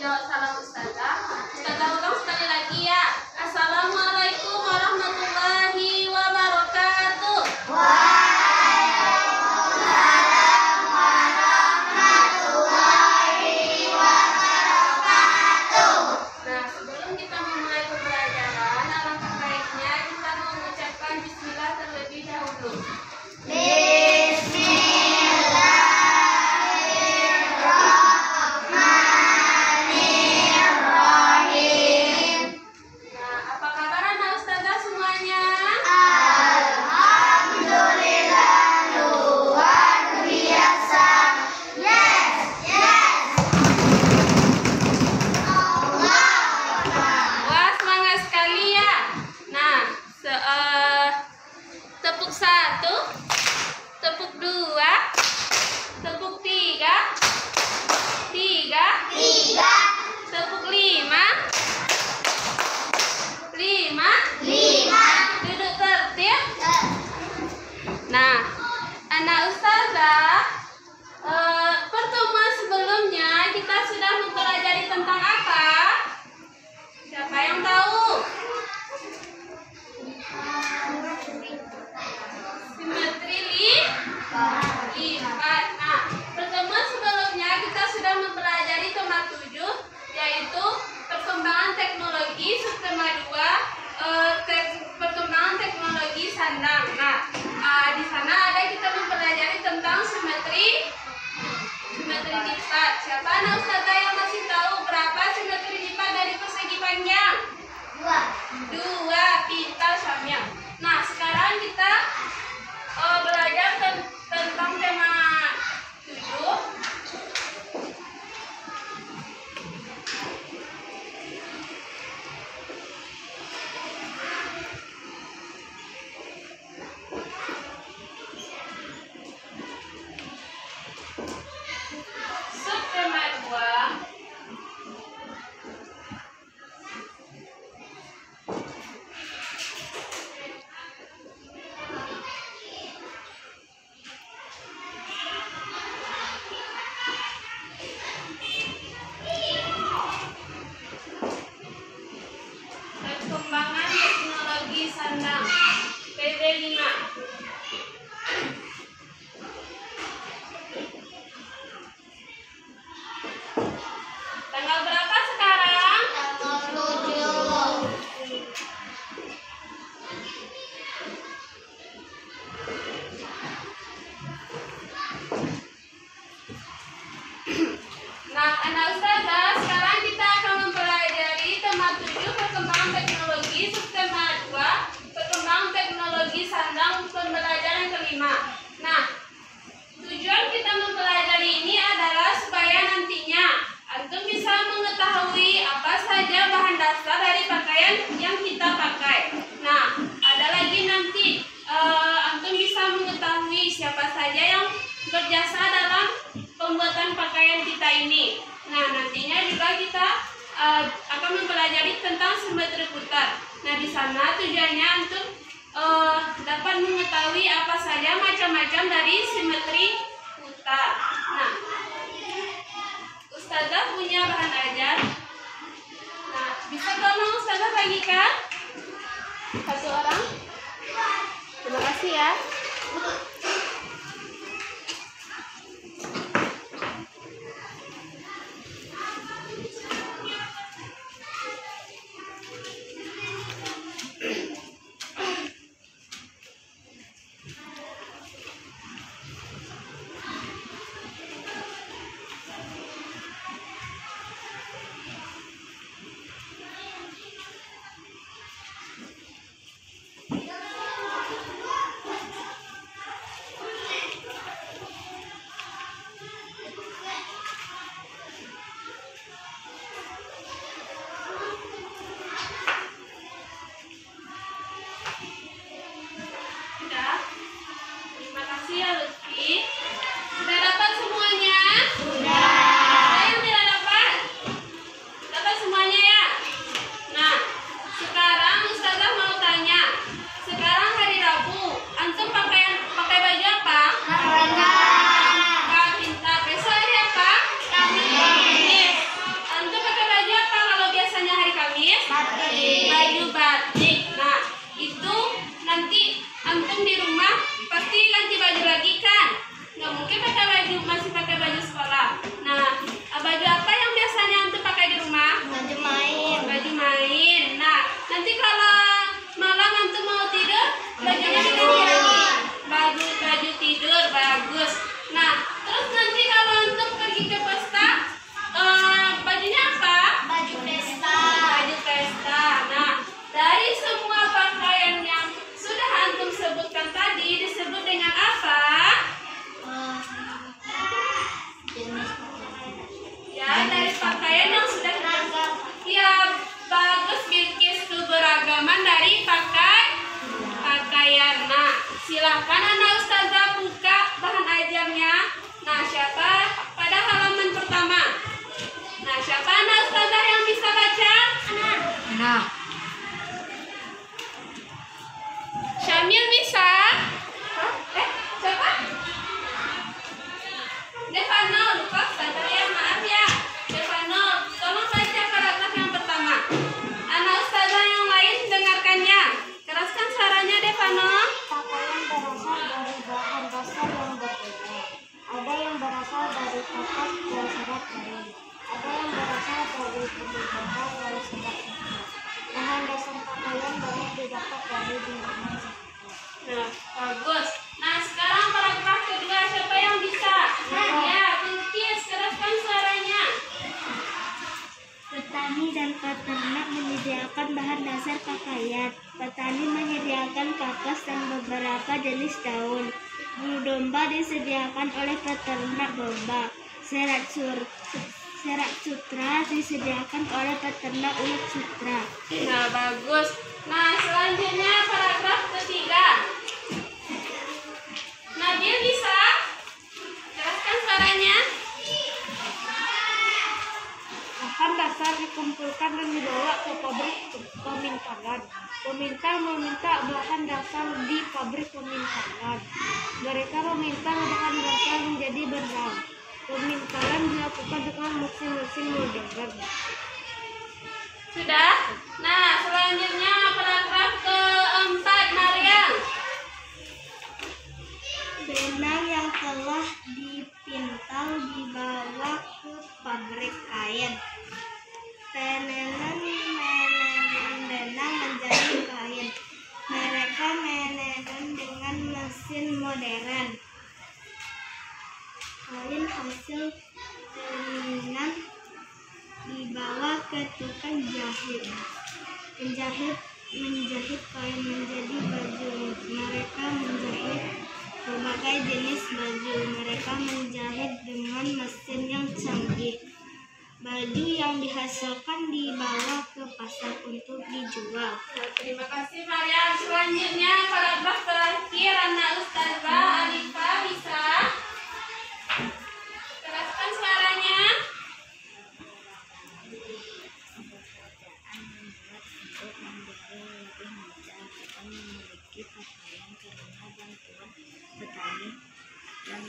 jawab salam Ustazah. Ustazah ulang sekali lagi ya. Assalamualaikum warahmatullahi wabarakatuh. Waalaikumsalam warahmatullahi wabarakatuh. Nah, sebelum kita memulai pembelajaran, alangkah baiknya kita mengucapkan bismillah terlebih dahulu. Tepuk 1, tepuk 2, tepuk 3, tepuk 5, duduk tertib. Nah, anak Ustazah, pertemuan sebelumnya kita sudah mempelajari tentang apa? Siapa yang tahu? Simetri lipat. Nah, pertemuan sebelumnya kita sudah mempelajari tema 7, yaitu perkembangan teknologi, subtema 2, perkembangan teknologi sandang. Nah, di sana ada kita mempelajari tentang simetri lipat. Siapa anak Ustazah yang masih tahu berapa simetri lipat dari persegi panjang? 2 pita samyang. Nah, sekarang kita belajar tentang tema 7. Subtema 2. Perkembangan teknologi sandang PB5. Tanggal berapa sekarang? Tanggal 7. Nah, anak Ustazah, sekarang kita akan mempelajari tema 7, perkembangan teknologi, subtema 2, perkembangan teknologi sandang, pembelajaran kelima. Nah, tujuan kita mempelajari ini adalah supaya nantinya antum bisa mengetahui apa saja bahan dasar dari pakaian yang kita pakai. Nah, ada lagi nanti antum bisa mengetahui siapa saja yang berjasa dalam pembuatan pakaian kita ini. Nah, nantinya juga kita akan mempelajari tentang simetri putar. Nah, di sana tujuannya antum dapat mengetahui apa saja macam-macam dari simetri putar. Nah, Ustazah punya bahan ajar. Nah, bisa tolong Ustazah bagikan satu orang? Terima kasih ya. Petani dan peternak menyediakan bahan dasar pakaian. Petani menyediakan kapas dan beberapa jenis daun. Bulu domba disediakan oleh peternak domba. Serat sutra disediakan oleh peternak ulat sutra. Nah, bagus. Nah, selanjutnya paragraf ketiga. Nabil bisa jelaskan suaranya? Bahan dasar dikumpulkan dan dibawa ke pabrik pemintalan. Pemintal meminta bahan dasar di pabrik pemintalan. Mereka meminta bahan dasar menjadi benang. Pemintalan dilakukan dengan mesin-mesin modern. Sudah? Nah, selanjutnya paragraf keempat, Maryam. Benang yang telah dipintal dibawa ke pabrik kain. Tenenan benang menjadi kain. Mereka menenan dengan mesin modern. Kain hasil tenenan dibawa ke tukang jahit. Penjahit menjahit kain menjadi baju. Mereka menjahit berbagai jenis baju. Mereka menjahit dengan mesin yang canggih. Baju yang dihasilkan dibawa ke pasar untuk dijual. Nah, terima kasih, Maryam. Selanjutnya paragraf terakhir, anak Ustazah Alifah bisa jelaskan suaranya? Petani dan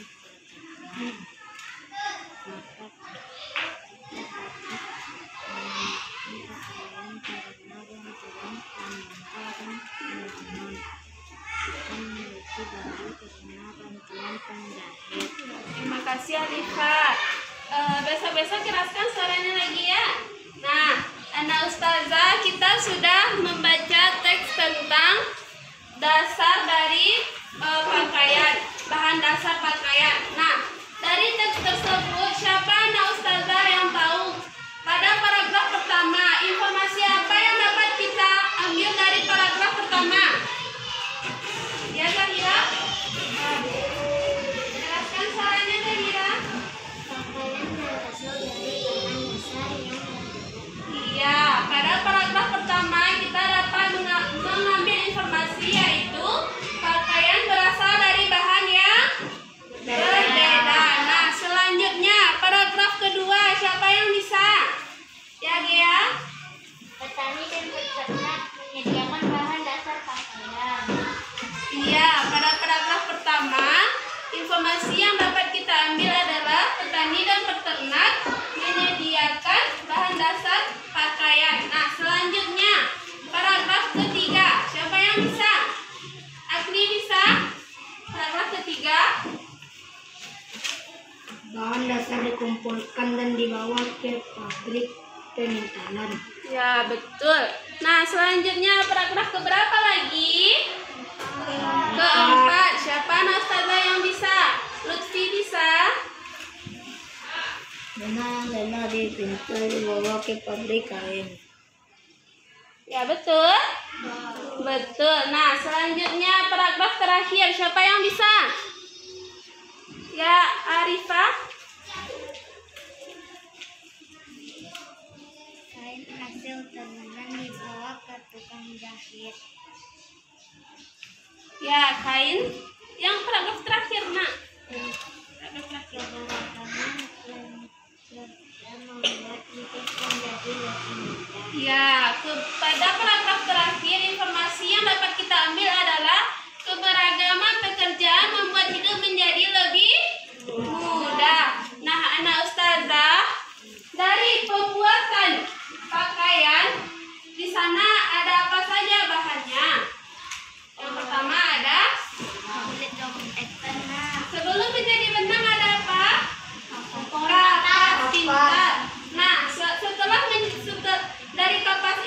Terima kasih, Alifah. Besok-besok jelaskan suaranya lagi ya. Nah, anak Ustazah, kita sudah membaca teks tentang dasar dari pakaian, bahan dasar pakaian. Nah, dari teks tersebut, siapa anak Ustazah yang tahu pada paragraf pertama informasi apa yang dapat kita ambil dari paragraf pertama? Ya, Zahira? Jelaskan suaranya, Zahira. pakaian berasal dari bahan dasar yang Iya, pada paragraf pertama kita dapat mengambil informasi yaitu pakaian berasal dari bahan yang berbeda. Nah, selanjutnya paragraf kedua, siapa yang bisa? Ya, Gia? petani dan peternak menyediakan bahan dasar pakaian. Iya, pada paragraf pertama informasi yang dapat kita ambil adalah petani dan peternak menyediakan bahan dasar pakaian. Nah, selanjutnya paragraf ketiga, siapa yang bisa? Agni bisa? Paragraf ketiga. Bahan dasar dikumpulkan dan dibawa ke pabrik pemintalan. Ya, betul. Nah, selanjutnya paragraf keberapa lagi? Keempat. Siapa Ustazah yang bisa? Lutfi bisa? Benang dipintal dibawa ke pabrik kain. Ya, betul. Betul. Nah, selanjutnya paragraf terakhir. Siapa yang bisa? Ya, Arifah. Kain hasil tenenan dibawa ke tukang jahit. Ya, kain. Yang paragraf terakhir, Nak. Paragraf terakhir. Dan membuat titik menjadi lebih mudah. Ya, pada paragraf terakhir informasi yang dapat kita ambil adalah keberagaman pekerjaan membuat hidup menjadi lebih mudah. Nah, anak Ustazah, dari pembuatan pakaian di sana ada apa saja bahannya? Yang pertama ada Kulit dompet tenang. sebelum menjadi benang ada apa? Kapas tinta. Nah, setelah dari kapas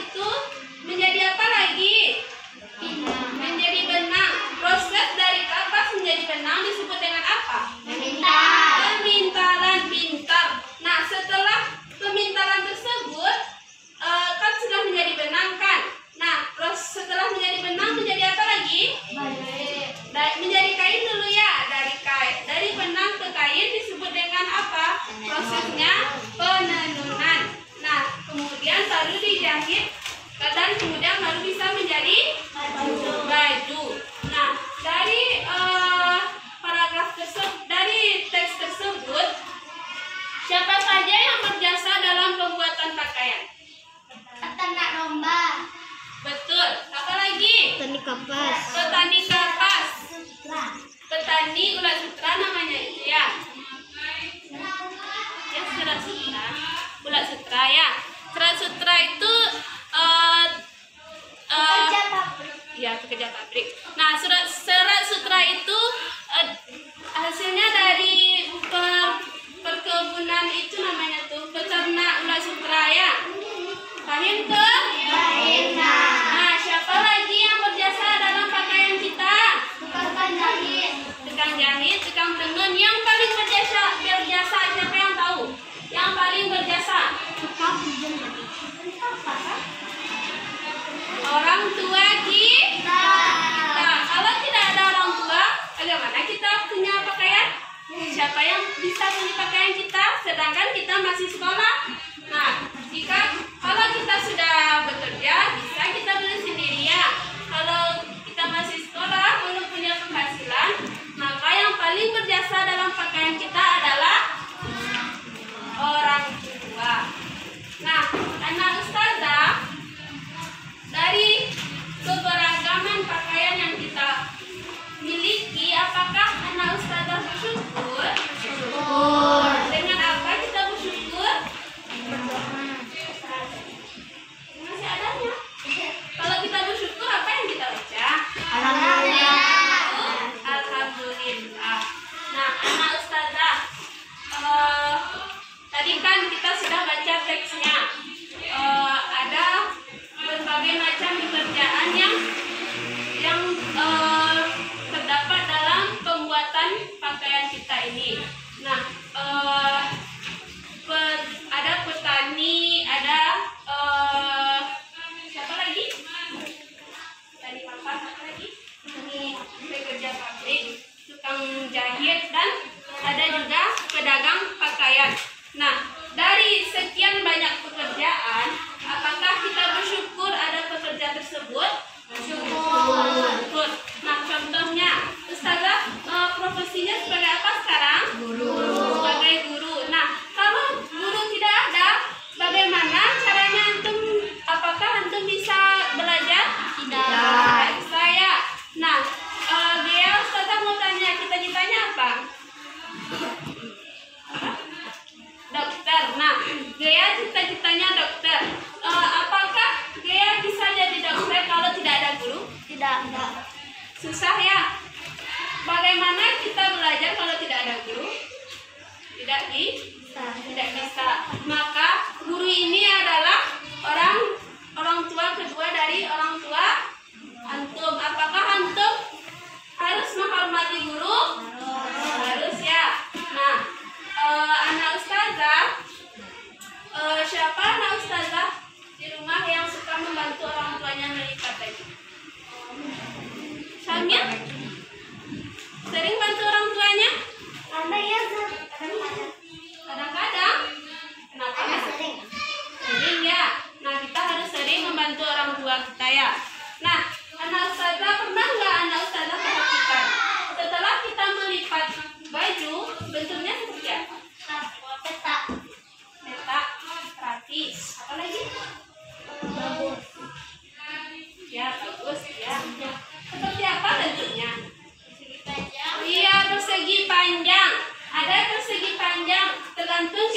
petani ulat sutra namanya itu ya. Ya, serat sutra. Ulat sutra ya. Serat sutra itu ya, pekerja pabrik. Nah, serat sutra itu hasilnya dari perkebunan itu namanya tuh peternak ulat sutra ya. Paham tuh? Nah, siapa lagi yang berjasa dalam pakaian kita? Tukang jahit, tukang tenun. Yang paling berjasa siapa yang tahu? Yang paling berjasa? Orang tua kita. Kalau tidak ada orang tua, bagaimana kita punya pakaian? Siapa yang bisa beli pakaian kita? Sedangkan kita masih sekolah. Nah, kalau kita sudah bekerja, bisa kita beli sendiri ya. Kalau kita masih sekolah, belum punya penghasilan, maka yang paling berjasa dalam pakaian kita adalah orang tua. Nah, anak ustazah, dari keberagaman pakaian yang kita miliki, apakah anak ustazah bersyukur? Dengan apa kita bersyukur? Masih adanya. Kalau kita bersyukur, apa yang kita baca? Alhamdulillah. Nah, anak ustazah, tadi kan kita sudah baca teksnya. Ada berbagai macam pekerjaan yang terdapat dalam pembuatan pakaian kita ini. Nah, ada petani, ada siapa lagi? Petani papan, apa lagi? Pekerja pabrik, tukang jahit, dan ada juga pedagang pakaian. Nah, dari sekian banyak pekerjaan, apakah kita bersyukur ada pekerja tersebut? Syukur. Nah, contohnya, ustazah profesinya sebagai apa sekarang? Guru. Sebagai guru. Nah, kalau guru tidak ada, bagaimana caranya antum? Apakah antum bisa belajar? Tidak bisa ya. Nah, dia ustazah mau tanya, cita-citanya apa? Dokter. Nah, Gea cita-citanya dokter. Apakah Gea bisa jadi dokter kalau tidak ada guru? Tidak. Susah ya. Bagaimana kita belajar kalau tidak ada guru? Tidak bisa. Maka guru ini adalah orang tua kedua dari orang tua antum. Apakah antum harus menghormati guru? Harus ya. Nah, anak ustazah, siapa anak ustazah di rumah yang suka membantu orang tuanya melipat baju? Samia? Sering bantu orang tuanya? Kadang-kadang. Kenapa? Sering ya. Nah, kita harus sering membantu orang tua kita ya. Nah, anak ustazah, pernah nggak anak ustazah perhatikan setelah kita melipat baju, bentuknya seperti apa? Petak, rapi. Apa lagi? Bagus. Ya, bagus ya. Seperti apa bentuknya? Iya, persegi panjang. Ada persegi panjang, tergantung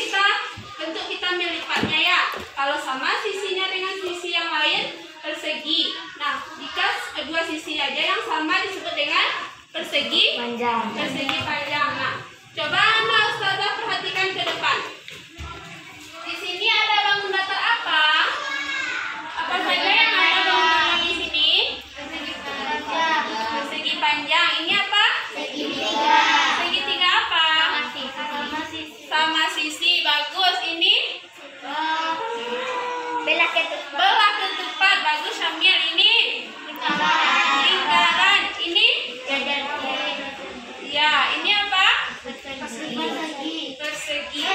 bentuk kita melipatnya ya. Kalau sama sisinya dengan sisi yang lain, persegi. Nah, jika kedua sisi aja yang sama disebut dengan persegi panjang. Persegi panjang. Nah, coba anak ustazah perhatikan ke depan. Di sini ada bangun datar apa? Apa saja yang ada bangunan di sini? Persegi panjang. Ini apa? Segitiga apa? Sama sisi. Bagus. Ini belah ketupat. Bagus, Syamil. Ini lingkaran. Ini ya, ini apa? Persegi.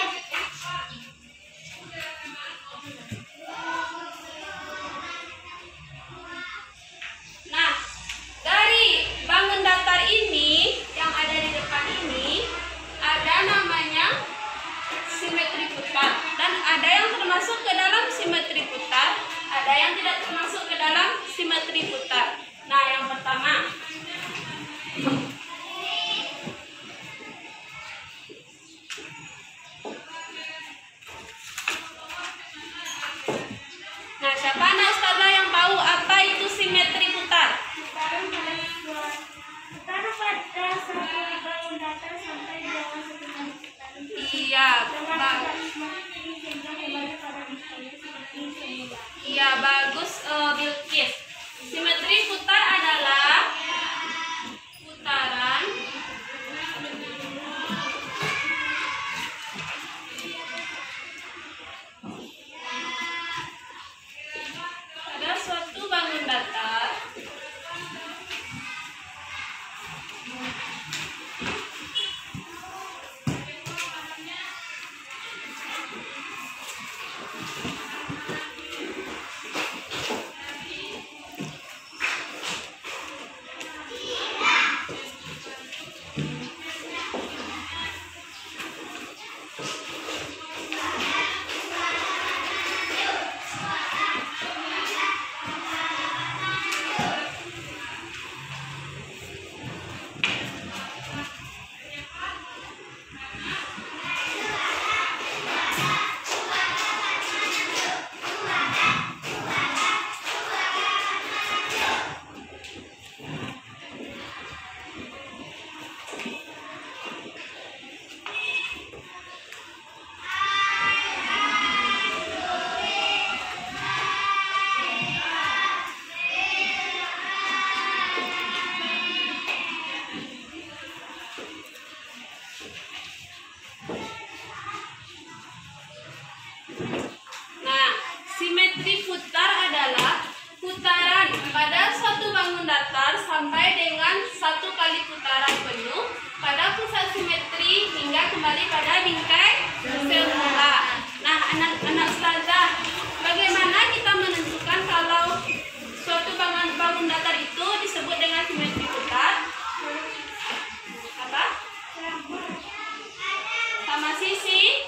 Iya, iya bagus Bilqis. Simetri putar adalah putaran pada suatu bangun datar simetri putar adalah putaran pada suatu bangun datar sampai dengan satu kali putaran penuh pada pusat simetri hingga kembali pada bingkai semula. Nah, anak-anak ustazah, bagaimana kita menentukan kalau suatu bangun datar itu disebut dengan simetri putar? Apa? Sama sisi.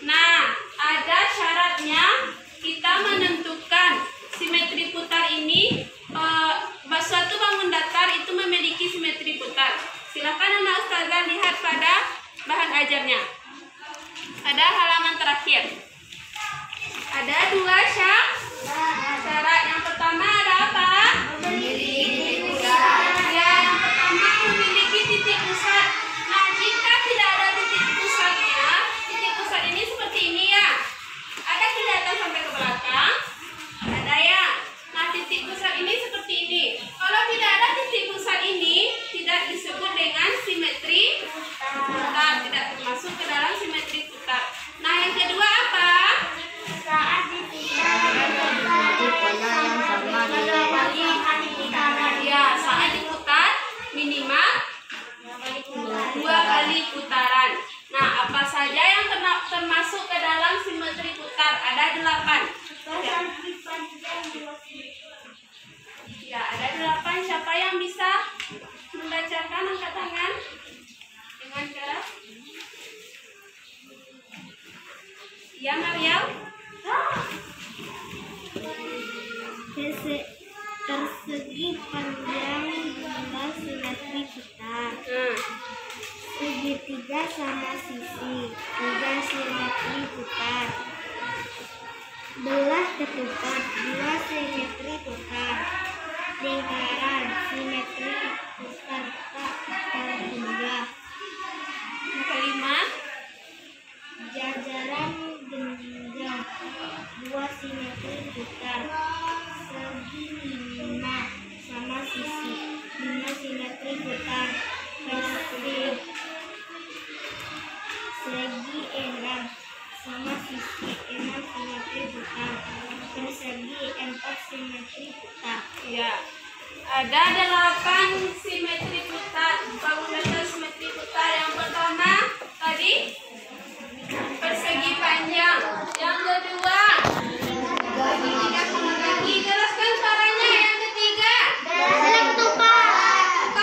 Nah, ada syaratnya. Kita menentukan simetri putar ini, suatu bangun datar itu memiliki simetri putar. Silakan anak ustazah lihat pada bahan ajarnya. Ada halaman terakhir. Ada dua syarat. Yang pertama ada apa? Ya, yang pertama memiliki titik pusat. Nah, jika tidak ada titik pusatnya, titik pusat ini seperti ini ya. Ada kelihatan sampai ke belakang? Ada ya. Nah, titik pusat ini seperti ini. Kalau tidak ada titik pusat ini, tidak disebut dengan simetri putar, tidak termasuk ke dalam simetri putar. Nah, yang kedua apa? Saat diputar terjadi pola yang sama dua kali putaran. Ya, saat diputar minimal 2 kali putaran. Nah, apa saja yang termasuk ke dalam simetri putar? Ada 8. Ya, ada 8. Siapa yang bisa membacakan? Angkat tangan dengan keras. Ya, Mariam. Persegi panjang adalah simetri putar. Segitiga sama sisi juga simetri putar. Belah ketupat dua simetri putar. Lingkaran simetri putar tak terhingga. Yang kelima, Jajaran genjang dua simetri putar. Segi 5 sama sisi 5 simetri putar. Segi 6 sama sisi 6 simetri putar. Persegi 4 simetri putar. ya. Ada 8 simetri putar. Bangun datar simetri putar. Yang pertama tadi persegi panjang. Yang kedua jelaskan suaranya. Yang ketiga putar.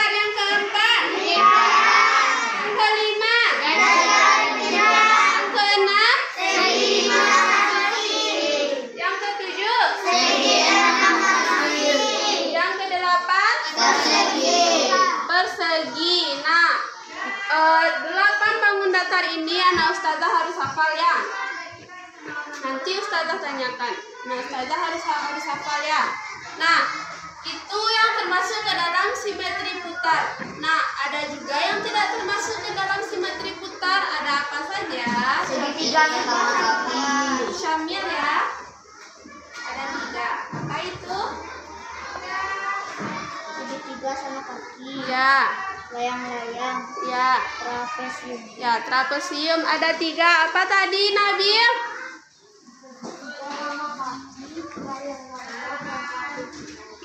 Yang keempat, yang kelima, yang keenam, yang ketujuh, yang kedelapan, persegi. Nah, 8 bangun datar ini anak ustazah harus hafal ya. Nanti ustazah tanyakan. Nah, ustazah harus hafal ya. Nah, itu yang termasuk ke dalam simetri putar. Nah, ada juga yang tidak termasuk ke dalam simetri putar. putar ada apa saja? Segitiga sama kaki. Syamil ya. Ada 3. Apa itu? Segitiga sama kaki. Ya. Layang-layang. Ya. Trapesium. Ya, trapesium ada 3. Apa tadi, Nabil?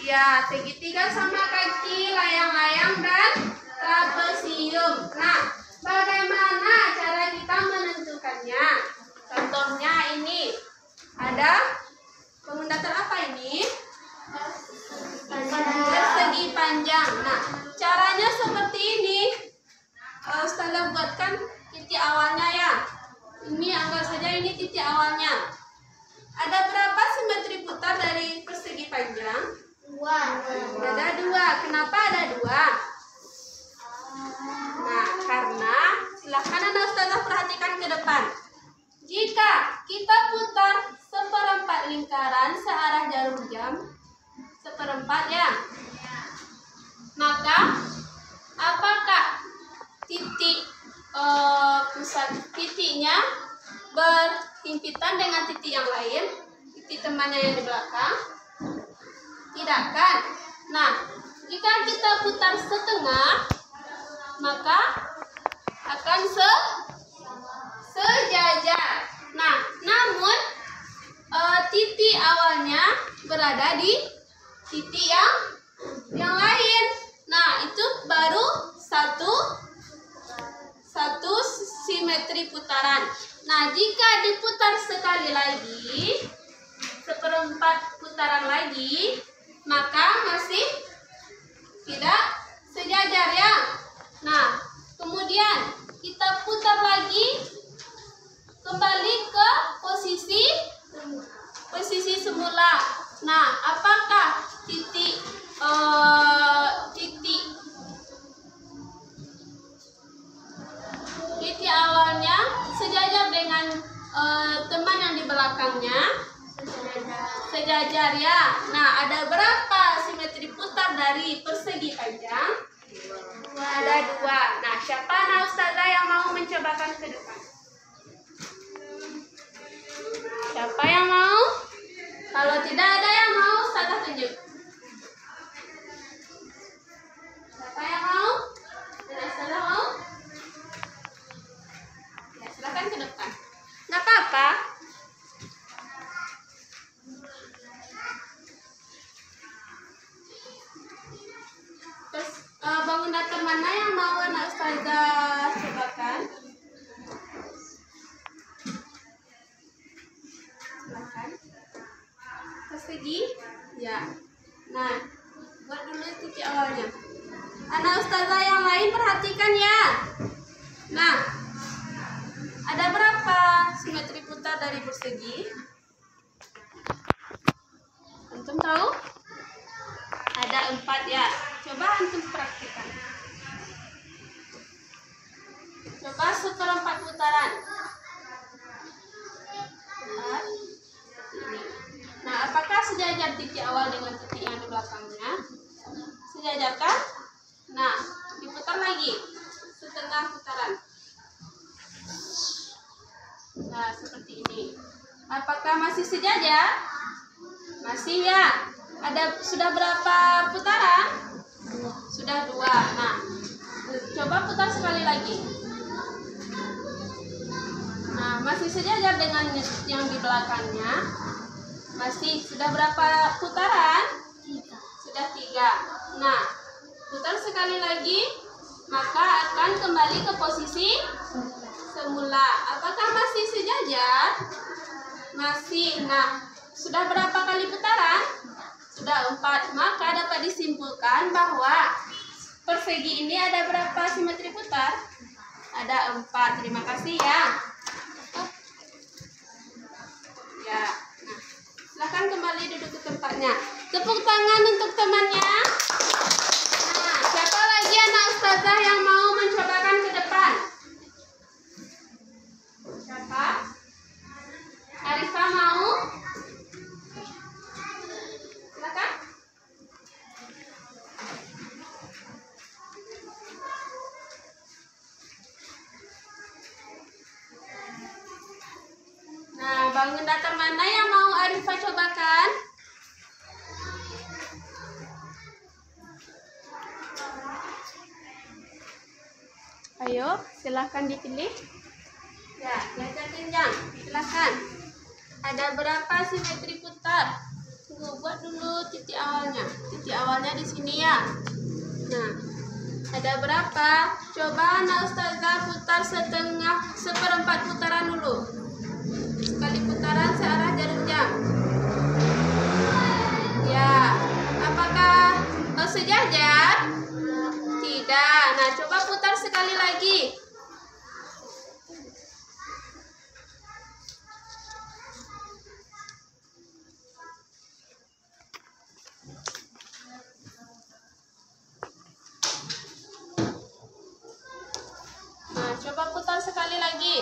Ya, segitiga sama kaki, layang-layang dan trapesium. Nah, bagaimana cara kita menentukannya? Contohnya ini. Ada bangun datar apa ini? Persegi panjang. Nah, caranya seperti ini. Ustazah buatkan titik awalnya ya. Ini anggap saja ini titik awalnya. Ada berapa simetri putar dari persegi panjang? 2. Ada 2. Kenapa ada 2? Nah, karena silahkan Anda Ustazah perhatikan ke depan. Jika kita putar 1/4 lingkaran searah jarum jam, 1/4 ya, maka apakah titik pusat titiknya berhimpitan dengan titik yang lain, titik temannya yang di belakang? Tidak kan? Nah, jika kita putar setengah, maka akan sejajar. Nah, namun titik awalnya berada di titik yang lain. Nah, itu baru satu simetri putaran. Nah, jika diputar sekali lagi, 1/4 putaran lagi, maka masih tidak sejajar ya. Nah, kemudian kita putar lagi kembali ke posisi semula. Nah, apakah titik awalnya sejajar dengan teman yang di belakangnya? Sejajar ya. Nah, ada berapa simetri putar dari persegi panjang? Ada 2. Nah, siapa Ustazah yang mau mencobakan ke depan? Siapa yang mau? Kalau tidak ada yang mau, Ustazah tunjuk. Siapa yang mau? Ustazah mau? Ya, silakan ke depan. Nggak apa-apa. Terus bangun datar mana yang mau Ustazah cobakan? Silakan. Persegi? Ya. Nah, buat dulu titik awalnya. Anak Ustazah yang lain perhatikan ya. Nah, ada berapa simetri putar dari persegi? Antum tahu? Ada 4 ya. Coba antum praktikkan. Coba 1/4 putaran. 4. Nah, apakah sejajar titik awal dengan titik yang di belakangnya? Sejajar kan? Nah, diputar lagi. 1/2 putaran. Nah, seperti ini. Apakah masih sejajar? Masih ya. Sudah berapa putaran? Sudah 2. Nah, coba putar sekali lagi. Nah, masih sejajar dengan yang di belakangnya. Masih. Sudah berapa putaran? 3. Sudah 3. Nah, putar sekali lagi, maka akan kembali ke posisi semula. Apakah masih sejajar? Masih. Nah, sudah berapa kali putaran? Sudah 4. Maka dapat disimpulkan bahwa persegi ini ada berapa simetri putar? Ada 4. Terima kasih ya. Ya. Nah, silakan kembali duduk ke tempatnya. Tepuk tangan untuk temannya. Nah, siapa lagi anak Ustazah yang mau mencobakan ke depan? Siapa? Arifah mau? Silakan. Ayo, silahkan dipilih. Ya, belajar jenjang. Silahkan. Ada berapa simetri putar? Tunggu, buat dulu titik awalnya. Titik awalnya di sini ya. Nah, ada berapa? Coba Ana Ustazah putar seperempat putaran dulu. Sekali putaran searah jarum jam. Ya, apakah sejajar? Tidak. Nah, coba putar sekali lagi. Nah, coba putar sekali lagi.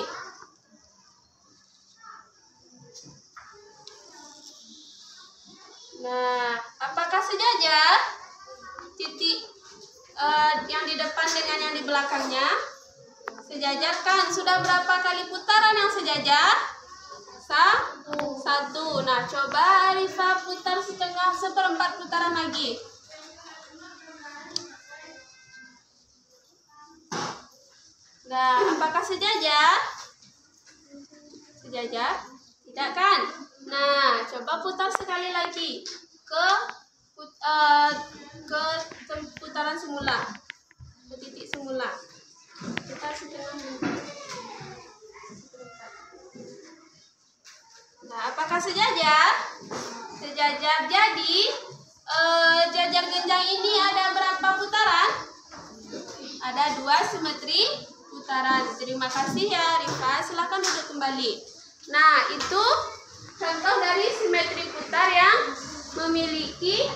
Nah, apakah sejajar? Titik yang di depan dengan yang di belakangnya sejajar kan? Sudah berapa kali putaran yang sejajar? Satu. Nah, coba Arifah putar seperempat putaran lagi. Nah, apakah sejajar? Sejajar? Tidak kan? Nah, coba putar sekali lagi ke putaran semula, ke titik semula. Putar setengah menit. Nah, apakah sejajar? Sejajar. Jadi jajar genjang ini ada berapa putaran? Ada 2 simetri putaran. Terima kasih ya Rifa. Silakan duduk kembali. Nah, itu contoh dari simetri putar yang memiliki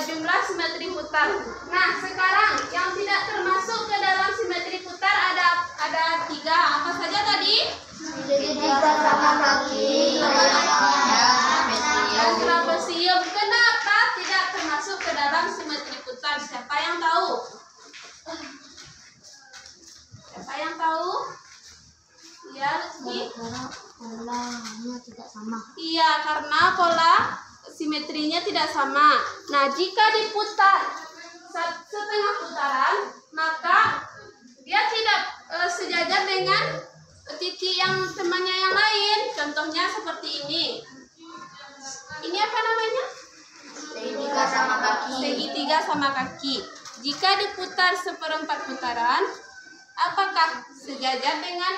jumlah simetri putar. Nah, sekarang yang tidak termasuk ke dalam simetri putar ada 3. Apa saja tadi? Segitiga sama kaki. Dan trapesium. Kenapa tidak termasuk ke dalam simetri putar? Siapa yang tahu? Siapa yang tahu? Ya, Lutfi. Polanya tidak sama. Iya, karena pola simetrinya tidak sama. Nah, jika diputar setengah putaran, maka dia tidak sejajar dengan titik yang temannya yang lain. Contohnya seperti ini. Ini apa namanya? Segitiga sama kaki. Segitiga sama kaki. Jika diputar seperempat putaran, apakah sejajar dengan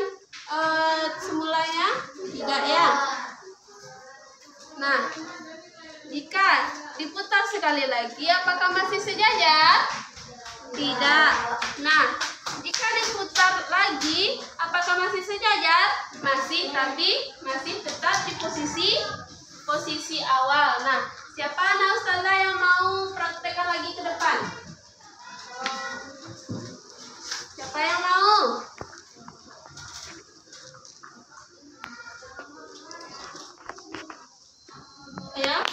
semulanya? Tidak ya. Nah, jika diputar sekali lagi, apakah masih sejajar? Tidak. Nah, jika diputar lagi, apakah masih sejajar? Masih, tapi masih tetap di posisi awal. Nah, siapa anak ustazah yang mau praktekkan lagi ke depan? Siapa yang mau? Ayo.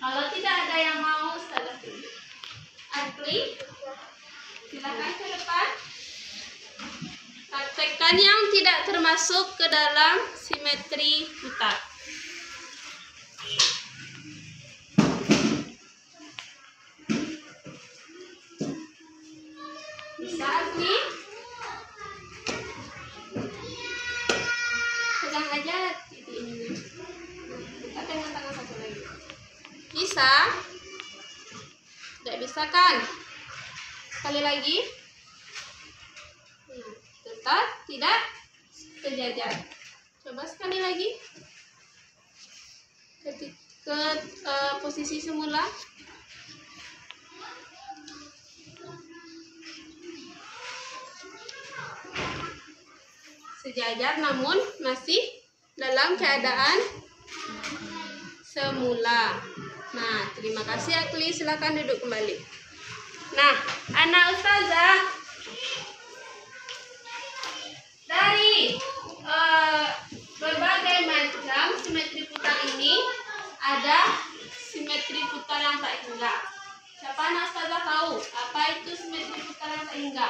Kalau tidak ada yang mau, ustazah tunjuk. Arkli, silakan ke depan. Praktekkan yang tidak termasuk ke dalam simetri putar. Bisa, Arkli? Pegang aja titik ini. Kita dengan tangan satu lagi. Bisa? Tidak bisa kan? Sekali lagi. Tetap tidak sejajar. Coba sekali lagi. Ke posisi semula. Sejajar namun masih dalam keadaan semula. Nah, terima kasih Akli. Silakan duduk kembali. Nah, anak ustazah, dari berbagai macam simetri putar ini ada simetri putar yang tak hingga. Siapa anak ustazah tahu apa itu simetri putar yang tak hingga?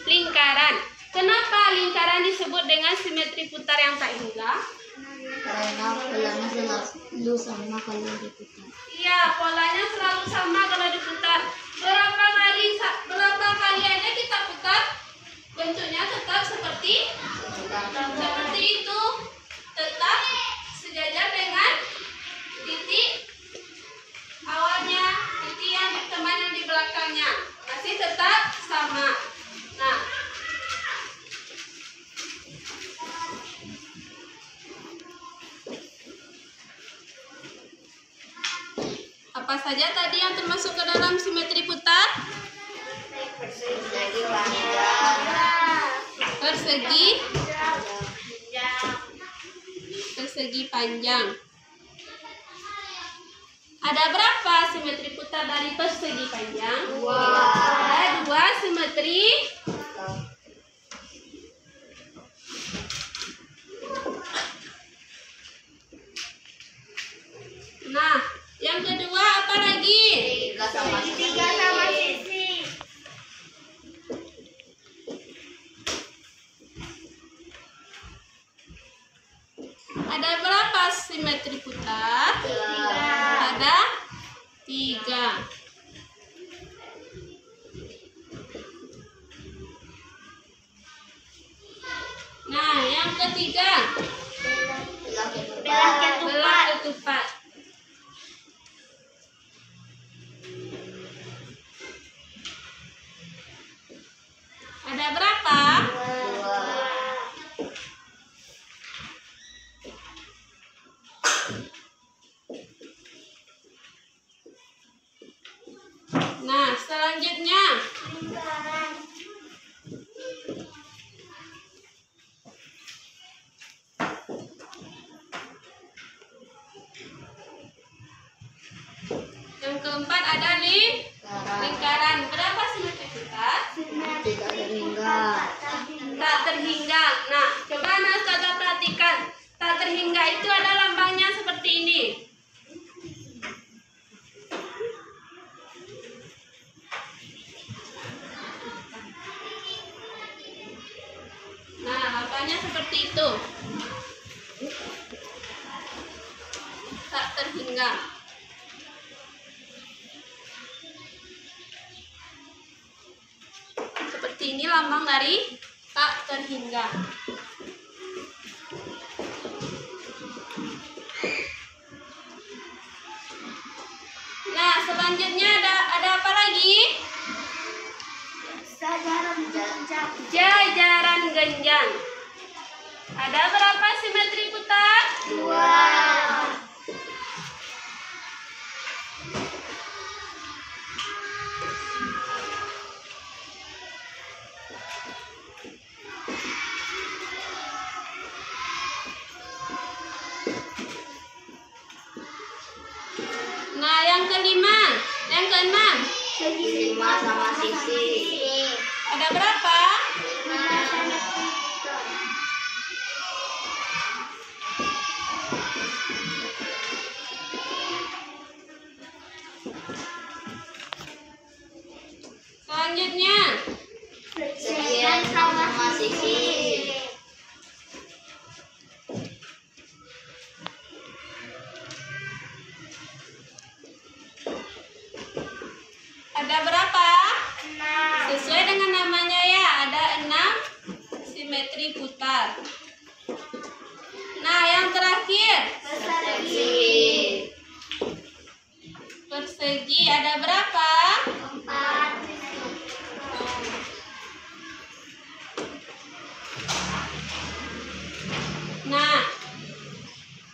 Lingkaran. Kenapa lingkaran disebut dengan simetri putar yang tak hingga? Karena polanya selalu sama kalau diputar. Iya, polanya selalu sama kalau diputar. berapa kali aja kita putar, bentuknya tetap seperti itu, tetap sejajar dengan titik awalnya, titik yang teman yang di belakangnya masih tetap sama. Nah, apa saja tadi yang termasuk ke dalam simetri putar? Persegi panjang. Ada berapa simetri putar dari persegi panjang? Ada 2 simetri. Nah, yang kedua apa lagi? 3 sama sisi. Ada berapa simetri putar? Ada 3. Nah, yang ketiga, belah ketupat. Ada berapa? 2. Nah, selanjutnya yang keempat ada lingkaran. Berapa simetri putar? Tidak terhingga. Tak terhingga. Nah, coba Anak Ustazah perhatikan. Tak terhingga itu ada lambangnya seperti ini. Nah, lambangnya seperti itu. Tak terhingga. Seperti ini lambang dari tak terhingga. Nah, selanjutnya ada apa lagi? Jajaran genjang. Ada berapa simetri putar? 2. Nah, yang kelima, yang keenam. 5 sama sisi. Ada berapa? 5. Selanjutnya, Sekian sama sisi. ada berapa? 6. Sesuai dengan namanya ya, ada 6 simetri putar. Nah, yang terakhir, persegi ada berapa? 4. Nah,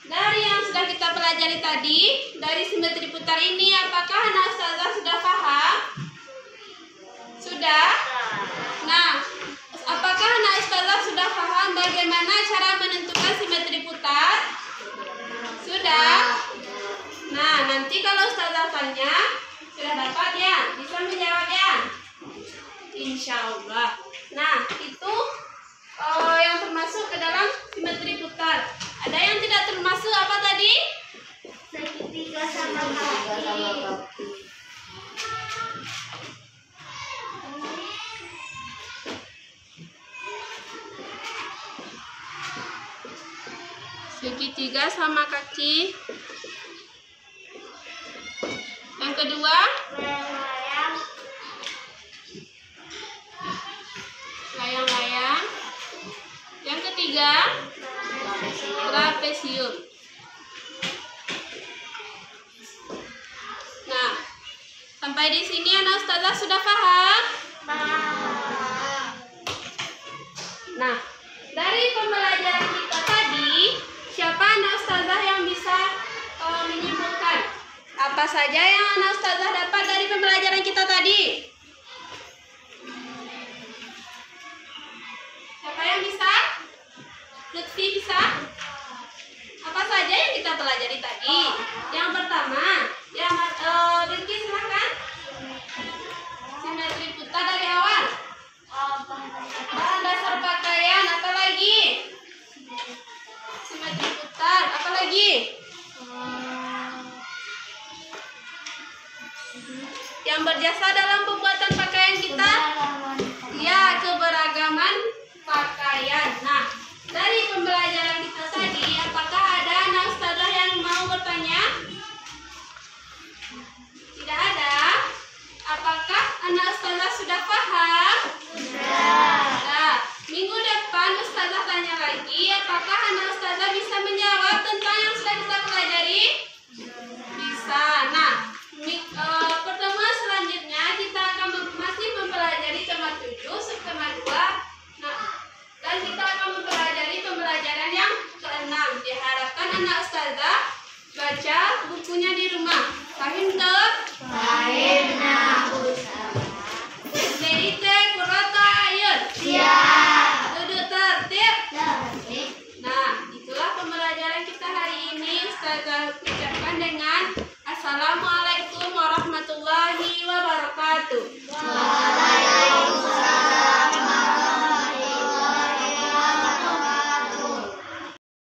dari yang sudah kita pelajari tadi, dari simetri putar ini, apakah Anak Ustazah sudah paham? Sudah? Nah, apakah Anak Ustazah sudah paham bagaimana cara menentukan simetri putar? Sudah? Nah, nanti kalau Ustazah tanya, sudah dapat ya? Bisa menjawab ya? Insya Allah. Nah, itu yang termasuk ke dalam simetri putar. Ada yang tidak termasuk apa tadi? Segitiga sama kaki. Segitiga sama kaki. Yang kedua, ketiga, trapesium. Nah, sampai di sini anak ustazah sudah paham? Nah, dari pembelajaran kita tadi, siapa anak ustazah yang bisa menyimpulkan apa saja yang anak ustazah dapat dari pembelajaran kita tadi? Siapa yang bisa? Lutfi bisa? Apa saja yang kita pelajari tadi? Yang pertama, yang Rizky silakan. Simetri putar dari awal. Bahan dasar pakaian, apa lagi? Simetri putar, apa lagi? Yang berjasa dalam pembuatan pakaian kita? Ya, keberagaman pakaian. Nah, dari pembelajaran kita tadi, apakah ada anak ustazah yang mau bertanya? Tidak ada? Apakah anak ustazah sudah paham? Sudah. Minggu depan ustazah tanya lagi, apakah anak ustazah bisa menjawab tentang yang sudah kita pelajari? Bisa. Nah, pertemuan selanjutnya kita akan masih mempelajari tema 7, subtema 2. Nah, dan kita akan mempelajari pembelajaran yang ke-6. Diharapkan anak ustazah baca bukunya di rumah. Paham tak? Paham, nak ustazah. DIT kurata ayat. Siap. Duduk tertib. Tertib. Nah, itulah pembelajaran kita hari ini. Ustazah ucapkan dengan Assalamualaikum warahmatullahi wabarakatuh.